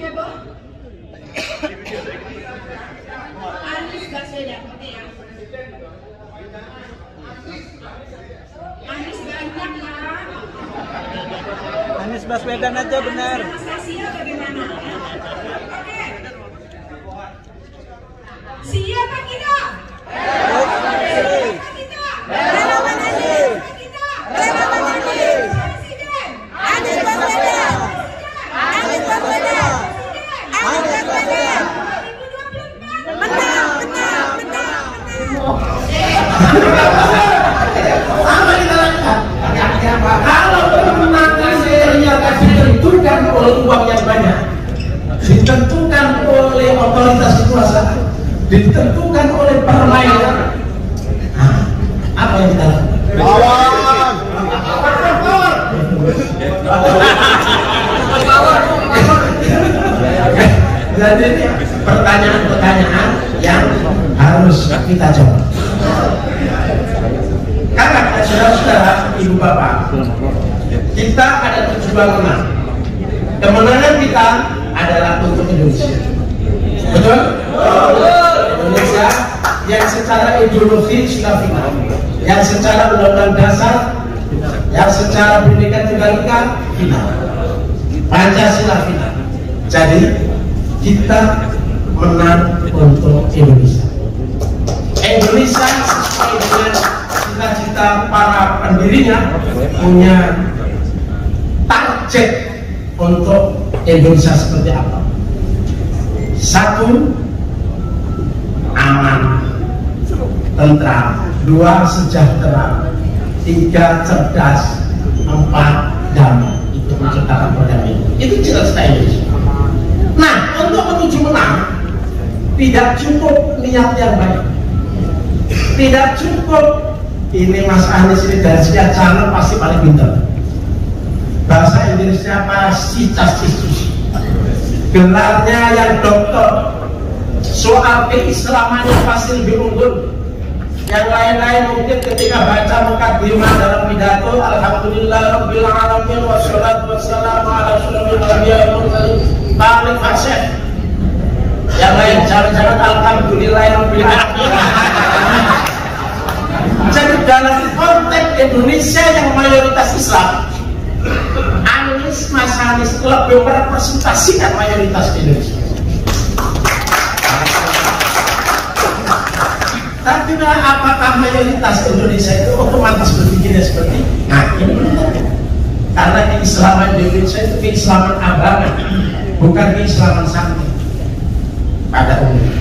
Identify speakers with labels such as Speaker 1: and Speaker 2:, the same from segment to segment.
Speaker 1: heboh? Anies Baswedan, oke ya. Anies banyak ya.
Speaker 2: Anies Baswedan aja benar.
Speaker 1: Anastasia bagaimana? Oke. Siapa kita?
Speaker 2: Relawan Anies. Relawan Anies.
Speaker 1: Presiden.
Speaker 2: Anies Baswedan. Anies Baswedan. Anies Baswedan.
Speaker 1: 2024.
Speaker 2: Menang.
Speaker 3: Sama kita lakukan. Kalau kemenangan ternyata ditentukan oleh uang yang banyak, ditentukan oleh otoritas kekuasaan, ditentukan oleh permainan, apa yang kita lakukan? Jadi pertanyaan-pertanyaan yang harus kita jawab. Karena saudara-saudara, ibu bapak, kita ada tujuan menang. Kemenangan kita adalah untuk Indonesia. Betul? Indonesia yang secara ideologi sudah final, yang secara undang-undang dasar, yang secara pendidikan tunggal ika final, Pancasila final. Jadi kita menang untuk Indonesia. Indonesia sesuai dengan cita-cita para pendirinya punya target untuk Indonesia seperti apa? 1, aman, tentram. 2, sejahtera. 3, cerdas. 4, damai. Itu menciptakan perdamaian. Itu cita-cita Indonesia. Nah, untuk menuju menang tidak cukup niat yang baik, tidak cukup ini Mas Anies ini dari sekian calon pasti paling pintar, bahasa Inggrisnya pasti castis, gelarnya yang doktor, soal keislamannya pasti lebih unggul. Yang lain-lain mungkin ketika baca mukadimah dalam pidato alhamdulillahirabbil alamin wassalatu wassalamu ala asyrofil anbiya'i wal mursalin paling fasih. Yang lain jangan-jangan alhamdulillahirabbil alamin. Jadi dalam konteks Indonesia yang mayoritas Islam, Mas Anies lebih merepresentasikan mayoritas Indonesia. Tapi apakah mayoritas Indonesia itu otomatis berpikirnya seperti nah ini benar. Karena keislaman Indonesia itu keislaman agama, bukan keislaman santai pada umumnya.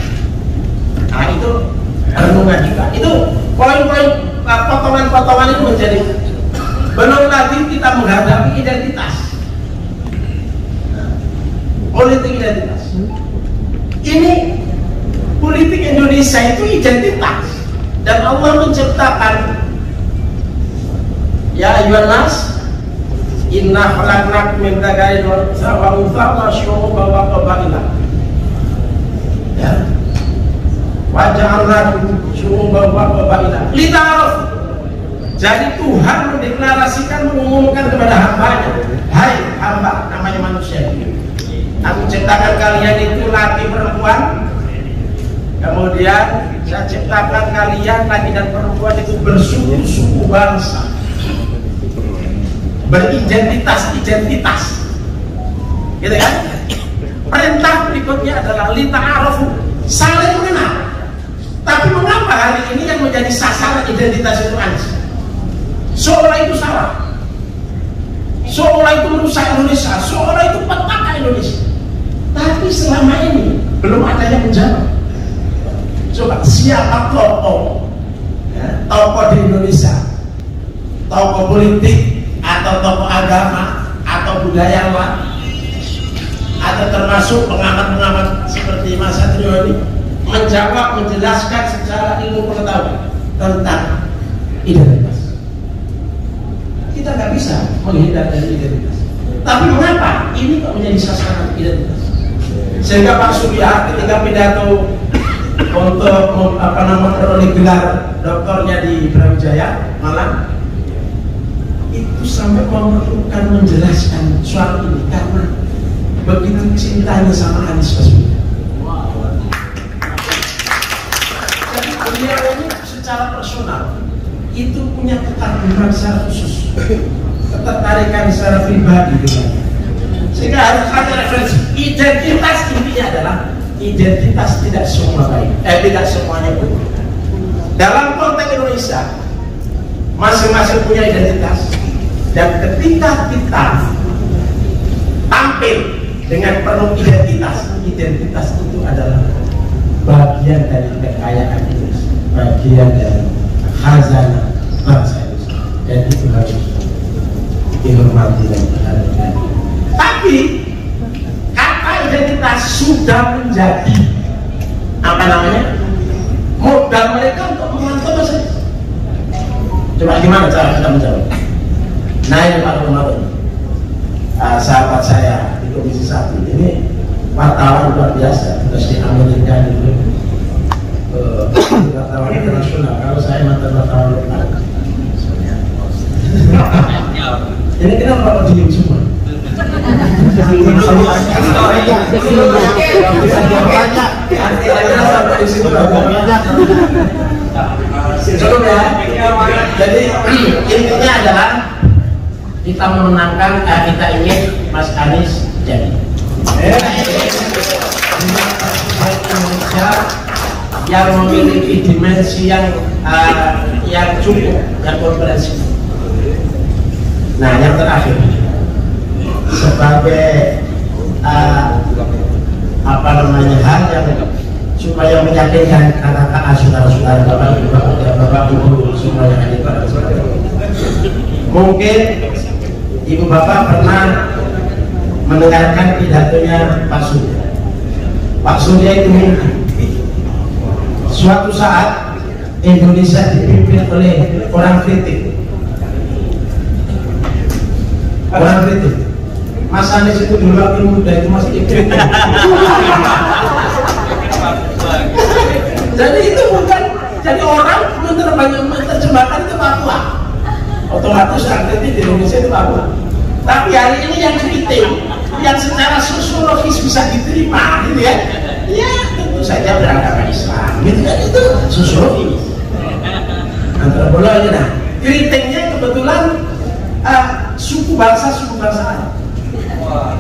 Speaker 3: Nah itu renungan juga. Itu poin-poin potongan-potongan itu menjadi. Belum lagi kita menghadapi identitas, politik identitas. Ini politik Indonesia itu identitas, dan Allah menciptakan ya ayyuhan nas inna khalaqnakum min dzakarin wa untha wa syu'uban wa qabaila ya wa ja'alnakum syu'uban wa qabaila lita'arafu. Jadi Tuhan mendeklarasikan, mengumumkan kepada hambanya, hai hamba, namanya manusia, aku ciptakan kalian itu laki perempuan. Kemudian saya ciptakan kalian laki dan perempuan itu bersuku-suku bangsa, beridentitas-identitas, gitu kan? Perintah berikutnya adalah lita'arafu, saling mengenal. Tapi mengapa hari ini yang menjadi sasaran identitas itu Anies? Seolah itu salah, seolah itu merusak Indonesia, seolah itu petaka Indonesia. Tapi selama ini belum ada yang menjawab. Coba siapa tokoh ya, tokoh di Indonesia, tokoh politik atau tokoh agama atau budayawan atau termasuk pengamat-pengamat seperti Mas Satrio ini menjawab, menjelaskan secara ilmu pengetahuan tentang identitas. Kita nggak bisa menghindar dari identitas. Tapi mengapa ini kok menjadi sasaran identitas? Sehingga Pak Surya ketika pidato untuk memperoleh gelar doktornya di Brawijaya Malang itu sampai memerlukan menjelaskan soal ini karena begitu cintanya sama Anies Baswedan. Jadi beliau ini secara personal itu punya ketakutan secara khusus, ketertarikan secara pribadi dengan. Sehingga harus ada referensi. Identitas intinya adalah identitas tidak semua baik, tidak semuanya buruk. Dalam konteks Indonesia, masing-masing punya identitas, dan ketika kita tampil dengan penuh identitas, identitas itu adalah bagian dari kekayaan Indonesia, bagian dari khazanah bangsa Indonesia, dan itu harus dihormati dan dihargai. Tapi kata identitas sudah menjadi apa namanya modal mereka untuk memantau masa. Coba gimana cara kita menjawab? Nah ini Pak Romawi, sahabat saya di Komisi 1 ini wartawan luar biasa, terus di Amerika gitu, wartawan internasional. Kalau saya mantan wartawan lokal. Ini kenapa Pak diem semua? Cukup ya. Jadi intinya adalah kita memenangkan, kita ingin Mas Anies jadi Indonesia yang memiliki dimensi yang cukup, yang komprehensif. Nah, yang terakhir sebagai apa namanya hal yang supaya meyakinkan anak-anak saudara-saudara bapak ibu semua yang ada pada saudara. Mungkin ibu bapak pernah mendengarkan pidatonya Pak Surya. Pak Surya itu mimpi suatu saat Indonesia dipimpin oleh orang kritik. Orang kritik. Mas Anies itu dulu waktu muda itu masih kritik. Jadi itu bukan, jadi orang menerjemahkan itu Papua. Otomatis yang kritik di Indonesia itu Papua. Tapi hari ini yang kritik, yang secara sosiologis bisa diterima, gitu ya. Ya tentu saja beragama Islam, gitu kan, itu sosiologis. Antropologi. Nah, kritiknya kebetulan suku bangsa lain.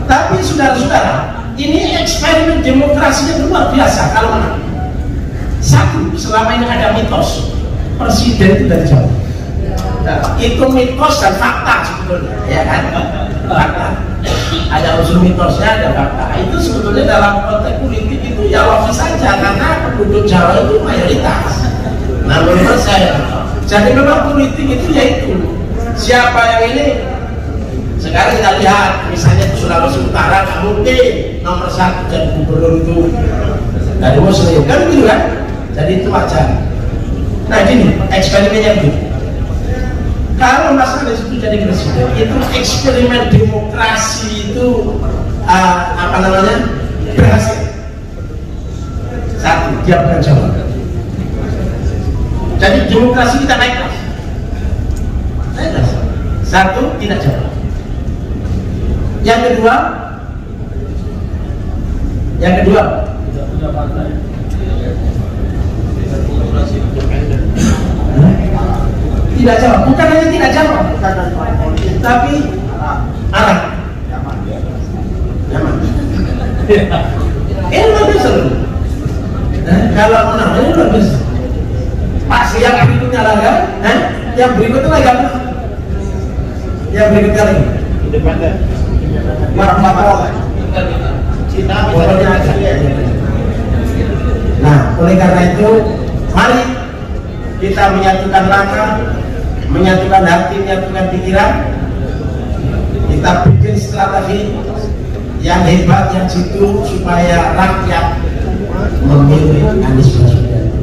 Speaker 3: Tapi saudara-saudara, ini eksperimen demokrasinya luar biasa. Kalau mana? Satu, selama ini ada mitos presiden itu dari Jawa. Nah, itu mitos dan fakta sebetulnya, ya kan? Fakta. Ada unsur mitosnya, ada fakta. Itu sebetulnya dalam konteks politik itu ya logis saja, karena penduduk Jawa itu mayoritas. Nah, menurut saya, jadi memang politik itu yaitu siapa yang ini. Sekarang kita lihat, misalnya di Sulawesi Utara, nggak mungkin nomor 1 jadi gubernur itu dari Muslim, kan begitu kan? Jadi itu wajar. Nah gini, eksperimennya begini. Kalau Mas Anies itu jadi presiden, itu eksperimen demokrasi itu apa namanya berhasil. Satu, dia bukan Jawa. Jadi demokrasi kita naik kelas. Naik kelas. Satu, tidak Jawa. Yang kedua, tidak punya partai. Tidak jawab, bukan hanya tidak jawab, tapi arah. Nyaman. Ini luar biasa loh. Kalau menang, ini luar biasa. Pasti yang berikutnya lagi, yang berikutnya lagi apa? Yang berikutnya lagi. Independen. Nah, oleh karena itu, mari kita menyatukan langkah, menyatukan hati, menyatukan pikiran. Kita bikin strategi yang hebat, yang jitu, supaya rakyat memilih Anies Baswedan.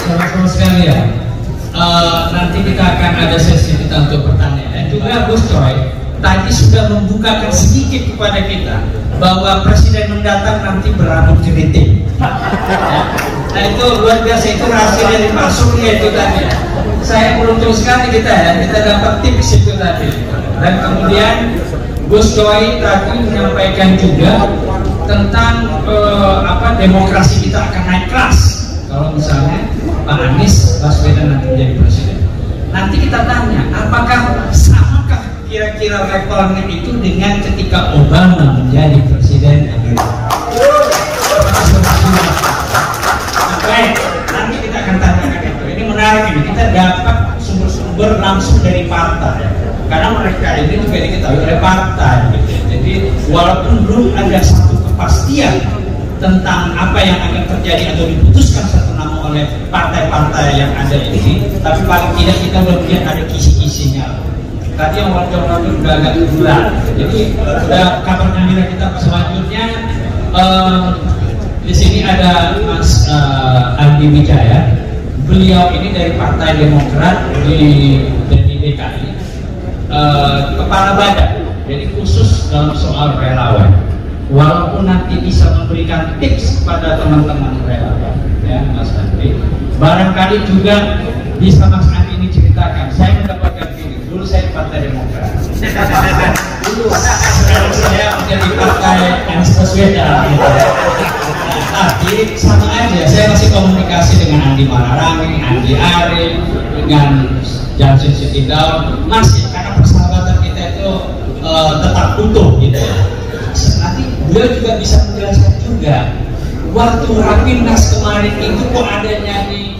Speaker 4: Teman-teman sekalian, nanti kita akan ada sesi kita untuk pertanyaan. Dan juga Gus Coy tadi sudah membukakan sedikit kepada kita bahwa presiden mendatang nanti berambut keriting. Nah itu luar biasa, itu rahasia dari Pak Surya itu tadi. Saya beruntung sekali kita dapat tips itu tadi. Dan kemudian Gus Coy tadi menyampaikan juga tentang demokrasi kita akan naik kelas kalau misalnya Pak Anies Baswedan nanti menjadi presiden. Nanti kita tanya, apakah samakah kira-kira levelnya itu dengan ketika Obama menjadi presiden Amerika? Baik, nanti kita akan tanyakan itu. Ini menarik ini, kita dapat sumber-sumber langsung dari partai. Karena mereka ini juga diketahui oleh partai, gitu. Jadi walaupun belum ada satu kepastian tentang apa yang akan terjadi atau diputuskan satu nama oleh partai-partai yang ada ini, tapi paling tidak kita sudah melihat ada kisi-kisinya. Tadi yang warga-warga sudah agak bulan, jadi sudah kabar gembira kita selanjutnya. Di sini ada Mas Andi Wijaya. Beliau ini dari Partai Demokrat di DKI, kepala badan, jadi khusus dalam soal relawan. Walaupun nanti bisa memberikan tips kepada teman-teman relawan, ya Mas Andi. Barangkali juga bisa Mas Andi ini ceritakan. Saya mendapatkan ini. Dulu saya di Partai Demokrat. Dulu sekarang saya menjadi Partai Anies Baswedan. Tapi sama aja, saya masih komunikasi dengan Andi Malarangeng, Andi Arief, dengan Jansen Sitidaun, masih karena persahabatan kita itu tetap utuh gitu. Nanti beliau juga bisa menjelaskan juga waktu Rapimnas kemarin itu kok ada nyanyi